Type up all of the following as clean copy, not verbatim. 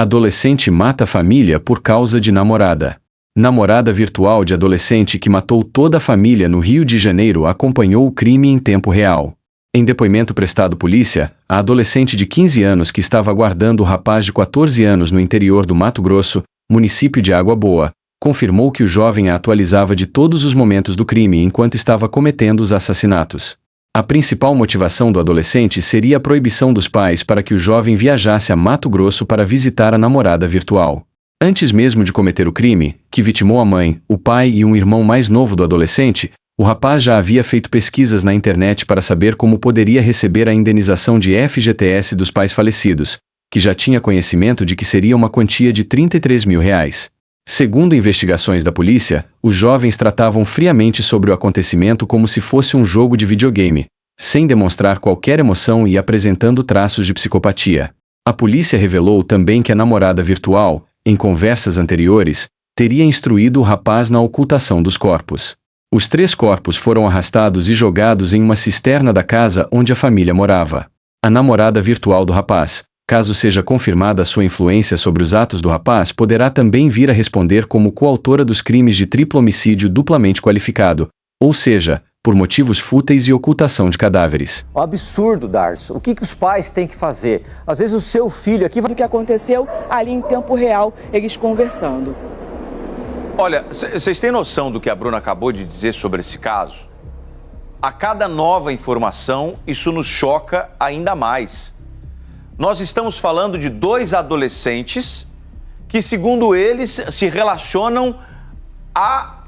Adolescente mata família por causa de namorada. Namorada virtual de adolescente que matou toda a família no Rio de Janeiro acompanhou o crime em tempo real. Em depoimento prestado à polícia, a adolescente de 15 anos que estava aguardando o rapaz de 14 anos no interior do Mato Grosso, município de Água Boa, confirmou que o jovem a atualizava de todos os momentos do crime enquanto estava cometendo os assassinatos. A principal motivação do adolescente seria a proibição dos pais para que o jovem viajasse a Mato Grosso para visitar a namorada virtual. Antes mesmo de cometer o crime, que vitimou a mãe, o pai e um irmão mais novo do adolescente, o rapaz já havia feito pesquisas na internet para saber como poderia receber a indenização de FGTS dos pais falecidos, que já tinha conhecimento de que seria uma quantia de R$ 33 mil. Segundo investigações da polícia, os jovens tratavam friamente sobre o acontecimento como se fosse um jogo de videogame, sem demonstrar qualquer emoção e apresentando traços de psicopatia. A polícia revelou também que a namorada virtual, em conversas anteriores, teria instruído o rapaz na ocultação dos corpos. Os 3 corpos foram arrastados e jogados em uma cisterna da casa onde a família morava. A namorada virtual do rapaz, caso seja confirmada sua influência sobre os atos do rapaz, poderá também vir a responder como coautora dos crimes de triplo homicídio duplamente qualificado, ou seja, por motivos fúteis e ocultação de cadáveres. O absurdo, Darcio. O que os pais têm que fazer? Às vezes o seu filho aqui... O que aconteceu ali em tempo real, eles conversando. Olha, vocês têm noção do que a Bruna acabou de dizer sobre esse caso? A cada nova informação, isso nos choca ainda mais. Nós estamos falando de 2 adolescentes que, segundo eles, se relacionam há...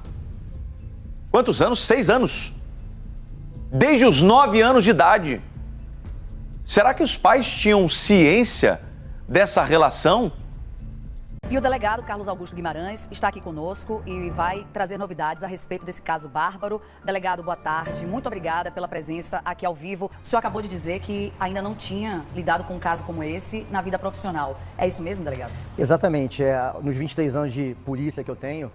quantos anos? 6 anos. Desde os 9 anos de idade. Será que os pais tinham ciência dessa relação? E o delegado Carlos Augusto Guimarães está aqui conosco e vai trazer novidades a respeito desse caso bárbaro. Delegado, boa tarde. Muito obrigada pela presença aqui ao vivo. O senhor acabou de dizer que ainda não tinha lidado com um caso como esse na vida profissional. É isso mesmo, delegado? Exatamente. Nos 23 anos de polícia que eu tenho,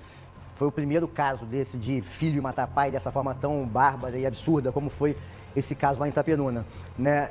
foi o primeiro caso desse de filho matar pai dessa forma tão bárbara e absurda como foi esse caso lá em Itaperuna, né?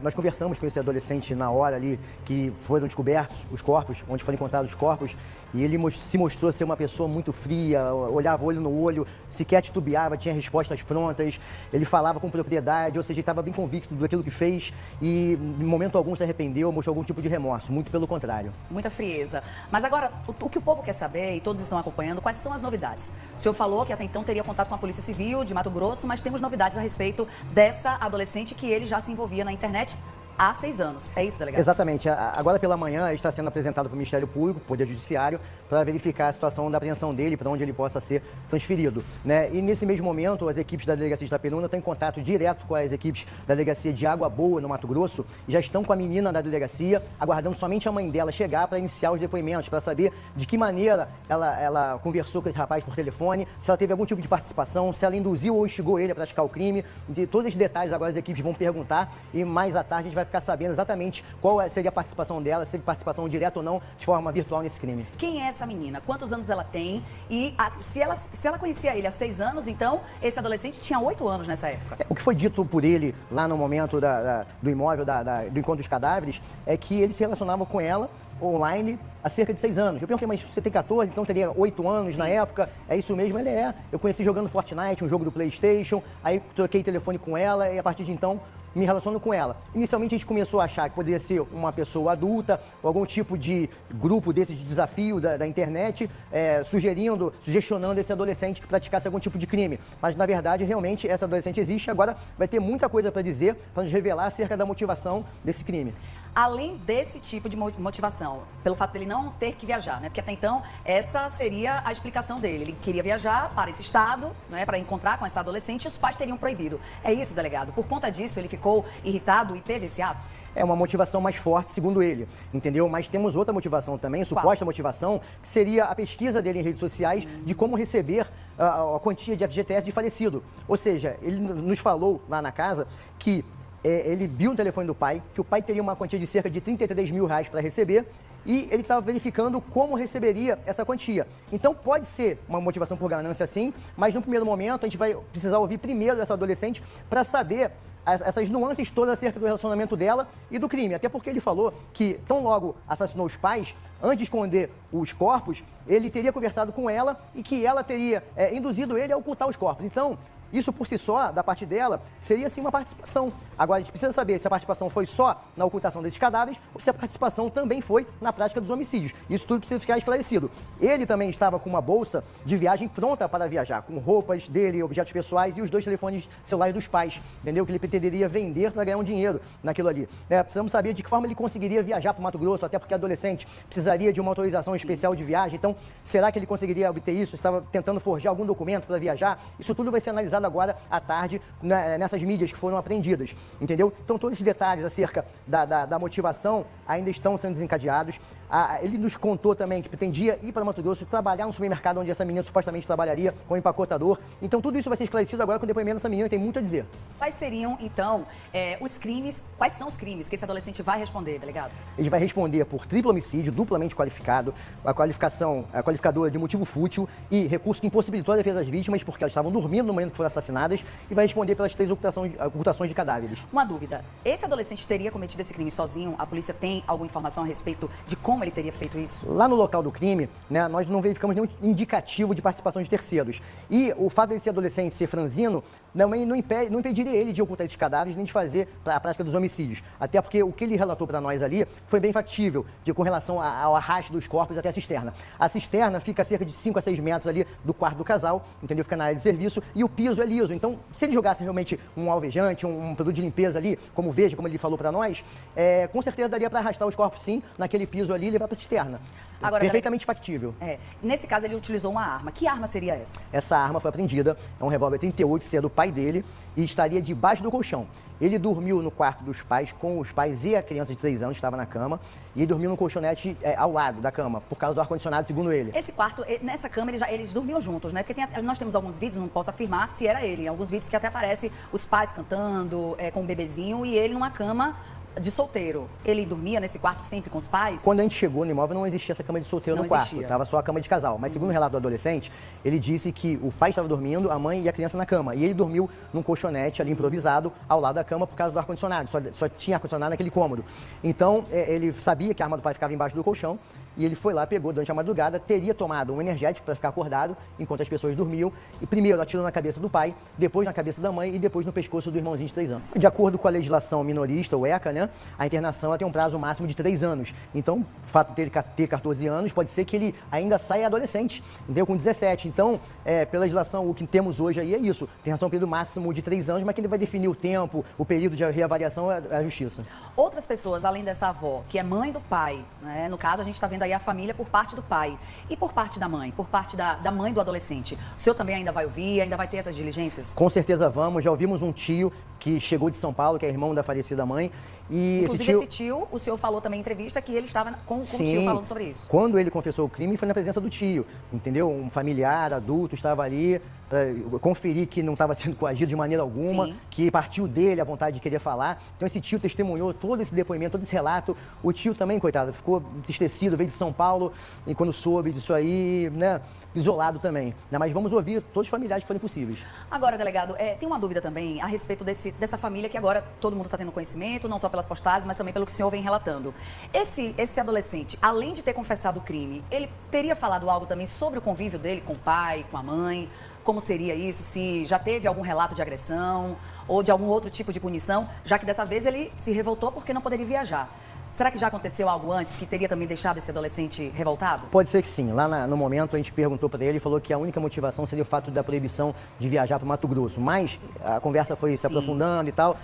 Nós conversamos com esse adolescente na hora ali que foram descobertos os corpos, onde foram encontrados os corpos, e ele se mostrou ser uma pessoa muito fria, olhava olho no olho, sequer titubeava, tinha respostas prontas, ele falava com propriedade, ou seja, ele estava bem convicto daquilo que fez e em momento algum se arrependeu, mostrou algum tipo de remorso, muito pelo contrário. Muita frieza. Mas agora, o que o povo quer saber, e todos estão acompanhando, quais são as novidades? O senhor falou que até então teria contato com a Polícia Civil de Mato Grosso, mas temos novidades a respeito dessa adolescente que ele já se envolvia na internet há 6 anos. É isso, delegado? Exatamente. Agora pela manhã ele está sendo apresentado para o Ministério Público, Poder Judiciário, para verificar a situação da apreensão dele, para onde ele possa ser transferido, né? E nesse mesmo momento, as equipes da Delegacia de Itaperuna estão em contato direto com as equipes da Delegacia de Água Boa, no Mato Grosso, e já estão com a menina da delegacia, aguardando somente a mãe dela chegar para iniciar os depoimentos, para saber de que maneira ela conversou com esse rapaz por telefone, se ela teve algum tipo de participação, se ela induziu ou instigou ele a praticar o crime. De todos esses detalhes agora as equipes vão perguntar e mais à tarde a gente vai ficar sabendo exatamente qual seria a participação dela, se teve participação direta ou não, de forma virtual nesse crime. Quem é essa menina? Quantos anos ela tem? E se ela conhecia ele há 6 anos, então esse adolescente tinha 8 anos nessa época. O que foi dito por ele lá no momento do imóvel, do encontro dos cadáveres, é que ele se relacionava com ela online há cerca de 6 anos. Eu perguntei, mas você tem 14, então teria 8 anos. Sim. Na época? É isso mesmo? Ele é. Eu conheci jogando Fortnite, um jogo do PlayStation, aí troquei telefone com ela e a partir de então me relaciono com ela. Inicialmente a gente começou a achar que poderia ser uma pessoa adulta, ou algum tipo de grupo desse de desafio da internet, sugestionando esse adolescente que praticasse algum tipo de crime. Mas na verdade, realmente, essa adolescente existe. Agora vai ter muita coisa para dizer, para nos revelar acerca da motivação desse crime. Além desse tipo de motivação, pelo fato dele não ter que viajar, né? Porque até então essa seria a explicação dele. Ele queria viajar para esse estado, né, para encontrar com essa adolescente, e os pais teriam proibido. É isso, delegado? Por conta disso, ele ficou irritado e teve esse ato? É uma motivação mais forte, segundo ele, entendeu? Mas temos outra motivação também, suposta motivação, que seria a pesquisa dele em redes sociais de como receber a quantia de FGTS de falecido. Ou seja, ele nos falou lá na casa que ele viu no telefone do pai que o pai teria uma quantia de cerca de R$ 33 mil para receber e ele estava verificando como receberia essa quantia. Então pode ser uma motivação por ganância sim, mas no primeiro momento a gente vai precisar ouvir primeiro essa adolescente para saber essas nuances todas acerca do relacionamento dela e do crime. Até porque ele falou que, tão logo assassinou os pais, antes de esconder os corpos, ele teria conversado com ela e que ela teria induzido ele a ocultar os corpos. Então, isso por si só, da parte dela, seria sim uma participação. Agora, a gente precisa saber se a participação foi só na ocultação desses cadáveres ou se a participação também foi na prática dos homicídios. Isso tudo precisa ficar esclarecido. Ele também estava com uma bolsa de viagem pronta para viajar, com roupas dele, objetos pessoais e os 2 telefones celulares dos pais, entendeu? Que ele pretenderia vender para ganhar um dinheiro naquilo ali. Precisamos saber de que forma ele conseguiria viajar para o Mato Grosso, até porque adolescente precisaria de uma autorização especial de viagem. Então, será que ele conseguiria obter isso? Estava tentando forjar algum documento para viajar? Isso tudo vai ser analisado agora à tarde nessas mídias que foram apreendidas, entendeu? Então todos esses detalhes acerca da motivação ainda estão sendo desencadeados. Ele nos contou também que pretendia ir para Mato Grosso, trabalhar no supermercado onde essa menina supostamente trabalharia, como empacotador. Então tudo isso vai ser esclarecido agora com o depoimento dessa menina, tem muito a dizer. Quais seriam, então, os crimes, quais são os crimes que esse adolescente vai responder, delegado? Ele vai responder por triplo homicídio, duplamente qualificado, a qualificadora de motivo fútil e recurso que impossibilitou a defesa das vítimas porque elas estavam dormindo no momento que foram assassinadas, e vai responder pelas 3 ocultações de cadáveres. Uma dúvida, esse adolescente teria cometido esse crime sozinho? A polícia tem alguma informação a respeito de como ele teria feito isso? Lá no local do crime, né, nós não verificamos nenhum indicativo de participação de terceiros. E o fato de ele ser adolescente, ser franzino, não impediria ele de ocultar esses cadáveres nem de fazer a prática dos homicídios. Até porque o que ele relatou para nós ali foi bem factível com relação ao arrasto dos corpos até a cisterna. A cisterna fica a cerca de 5 a 6 metros ali do quarto do casal, entendeu? Fica na área de serviço e o piso é liso. Então, se ele jogasse realmente um alvejante, um produto de limpeza ali, como veja, como ele falou para nós, com certeza daria para arrastar os corpos sim, naquele piso ali e levar para a cisterna. Agora, perfeitamente factível. Nesse caso, ele utilizou uma arma. Que arma seria essa? Essa arma foi apreendida, é um revólver 38, que é do pai dele, e estaria debaixo do colchão. Ele dormiu no quarto dos pais, com os pais e a criança de 3 anos, estava na cama, e ele dormiu no colchonete ao lado da cama, por causa do ar-condicionado, segundo ele. Esse quarto, nessa cama, eles dormiam juntos, né? Porque nós temos alguns vídeos, não posso afirmar se era ele, alguns vídeos que até aparece os pais cantando, com o bebezinho, e ele numa cama de solteiro. Ele dormia nesse quarto sempre com os pais? Quando a gente chegou no imóvel, não existia essa cama de solteiro no quarto. Estava só a cama de casal. Mas segundo o relato do adolescente, ele disse que o pai estava dormindo, a mãe e a criança na cama. E ele dormiu num colchonete ali improvisado ao lado da cama por causa do ar-condicionado. Só tinha ar-condicionado naquele cômodo. Então, ele sabia que a arma do pai ficava embaixo do colchão. E ele foi lá, pegou durante a madrugada, teria tomado um energético para ficar acordado enquanto as pessoas dormiam. E primeiro atirou na cabeça do pai, depois na cabeça da mãe e depois no pescoço do irmãozinho de 3 anos. De acordo com a legislação minorista, o ECA, né, a internação tem um prazo máximo de 3 anos. Então, o fato de ele ter 14 anos, pode ser que ele ainda saia adolescente, entendeu? Com 17. Então, pela legislação, o que temos hoje aí é isso. Internação período máximo de 3 anos, mas quem vai definir o tempo, o período de reavaliação é a justiça. Outras pessoas, além dessa avó, que é mãe do pai, né? No caso, a gente está vendo aí a família por parte do pai. E por parte da mãe, por parte da mãe do adolescente? O senhor também ainda vai ouvir, ainda vai ter essas diligências? Com certeza vamos. Já ouvimos um tio que chegou de São Paulo, que é irmão da falecida mãe. E inclusive esse tio, o senhor falou também em entrevista que ele estava com o tio falando sobre isso. Quando ele confessou o crime, foi na presença do tio, entendeu? Um familiar, adulto, estava ali para conferir que não estava sendo coagido de maneira alguma, sim, que partiu dele a vontade de querer falar. Então esse tio testemunhou todo esse depoimento, todo esse relato. O tio também, coitado, ficou entristecido, veio de São Paulo e quando soube disso aí, né, isolado também. Mas vamos ouvir todos os familiares que forem possíveis. Agora, delegado, tem uma dúvida também a respeito dessa família que agora todo mundo está tendo conhecimento, não só pelas postagens, mas também pelo que o senhor vem relatando. Esse adolescente, além de ter confessado o crime, ele teria falado algo também sobre o convívio dele com o pai, com a mãe? Como seria isso? Se já teve algum relato de agressão ou de algum outro tipo de punição, já que dessa vez ele se revoltou porque não poderia viajar. Será que já aconteceu algo antes que teria também deixado esse adolescente revoltado? Pode ser que sim. Lá no momento a gente perguntou para ele e falou que a única motivação seria o fato da proibição de viajar para o Mato Grosso. Mas a conversa foi se aprofundando e tal.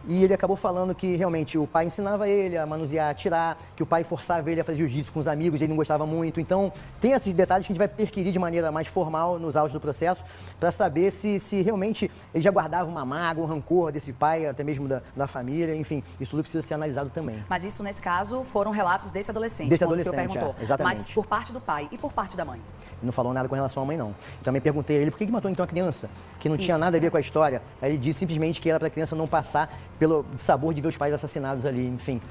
E ele acabou falando que realmente o pai ensinava ele a manusear, a atirar, que o pai forçava ele a fazer jiu-jitsu com os amigos, ele não gostava muito. Então, tem esses detalhes que a gente vai perquirir de maneira mais formal nos autos do processo para saber se realmente ele já guardava uma mágoa, um rancor desse pai, até mesmo da família, enfim, isso tudo precisa ser analisado também. Mas isso, nesse caso, foram relatos desse adolescente, como o senhor perguntou. Exatamente. Mas por parte do pai e por parte da mãe? Ele não falou nada com relação à mãe, não. Também perguntei a ele por que matou então a criança, que não tinha nada a ver com a história. Aí ele disse simplesmente que era para a criança não passar pelo sabor de ver os pais assassinados ali, enfim.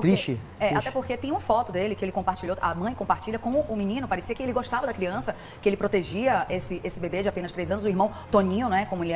triste. Até porque tem uma foto dele que ele compartilhou, a mãe compartilha com o menino, parecia que ele gostava da criança, que ele protegia esse bebê de apenas 3 anos, o irmão Toninho, né, como ele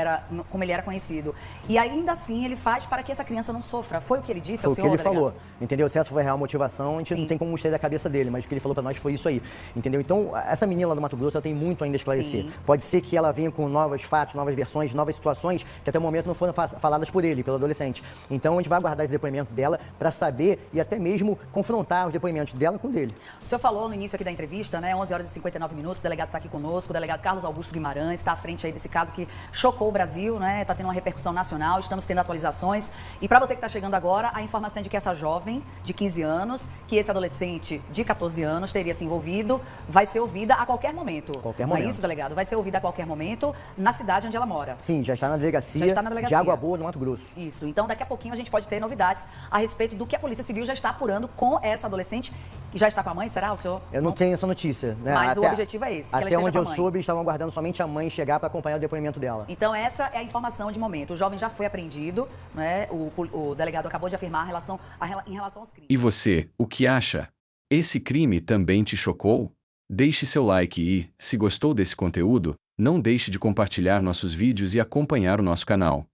era conhecido. E ainda assim ele faz para que essa criança não sofra. Foi o que ele disse ao senhor, Foi o que ele delegado? falou, entendeu? Se essa foi a real motivação, a gente não tem como mostrar da cabeça dele, mas o que ele falou para nós foi isso aí, entendeu? Então, essa menina lá do Mato Grosso, ela tem muito ainda a esclarecer. Sim. Pode ser que ela venha com novos fatos, novas versões, novas situações que até o momento não foram faladas por ele, pelo adolescente. Então, a gente vai aguardar esse depoimento dela para saber e até mesmo confrontar os depoimentos dela com o dele. O senhor falou no início aqui da entrevista, né, 11 horas e 59 minutos, o delegado está aqui conosco, o delegado Carlos Augusto Guimarães está à frente aí desse caso que chocou o Brasil, né, está tendo uma repercussão nacional, estamos tendo atualizações. E para você que está chegando agora, a informação é de que essa jovem de 15 anos, que esse adolescente de 14 anos teria se envolvido, vai ser ouvida a qualquer momento. Qualquer Não é momento. isso, delegado? Vai ser ouvida a qualquer momento na cidade onde ela mora. Sim, já está na delegacia, Já está na delegacia. de Água Boa, no Mato Grosso. Isso. Então, daqui a pouquinho a gente pode ter novidades a respeito do que a Polícia Civil já está apurando com essa adolescente, que já está com a mãe, será, o senhor? Eu não tenho essa notícia, né? Mas o objetivo é esse, que ela Até esteja onde com a eu mãe. soube, estavam aguardando somente a mãe chegar para acompanhar o depoimento dela. Então, essa é a informação de momento. O jovem já foi apreendido, né? O delegado acabou de afirmar em relação aos crimes. E você, o que acha? Esse crime também te chocou? Deixe seu like e, se gostou desse conteúdo, não deixe de compartilhar nossos vídeos e acompanhar o nosso canal.